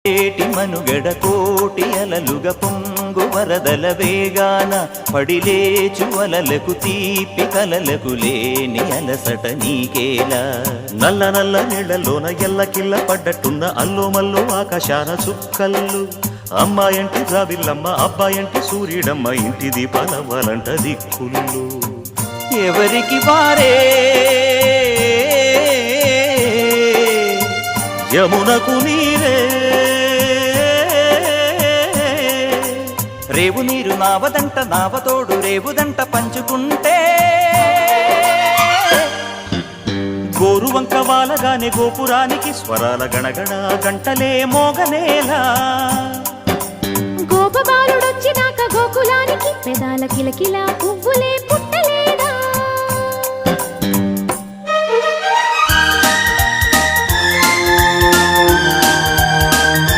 ఏటి మనుగడ కోటి అలలుగా పొంగు వరదల వేగాన పడిలేచు అలలకు తీపి కలలకు లేని అలసట నీకేలా నల్ల నల్ల నీళ్లలోన ఎల్లకిల్ల పడ్డట్టున్న అల్లో మల్లో ఆకాశాన చుక్కల్లు అమ్మాయంటి రావిల్లమ్మ అబ్బాయంటి సూర్యుడమ్మ ఇంటి దీపాలవ్వాలంట దిక్కులు ఎవరికి వారే యమునకు నీరే రేవు నీరు నావదంట నావతోడు రేవుదంట పంచుకుంటే గోరువంక వాలగానే గోపురానికి స్వరాల గణగణ గంటలే మోగనేలా గోపబాలుడొచ్చినాక గోకులానికి పెదాల కిలకిల పువ్వులే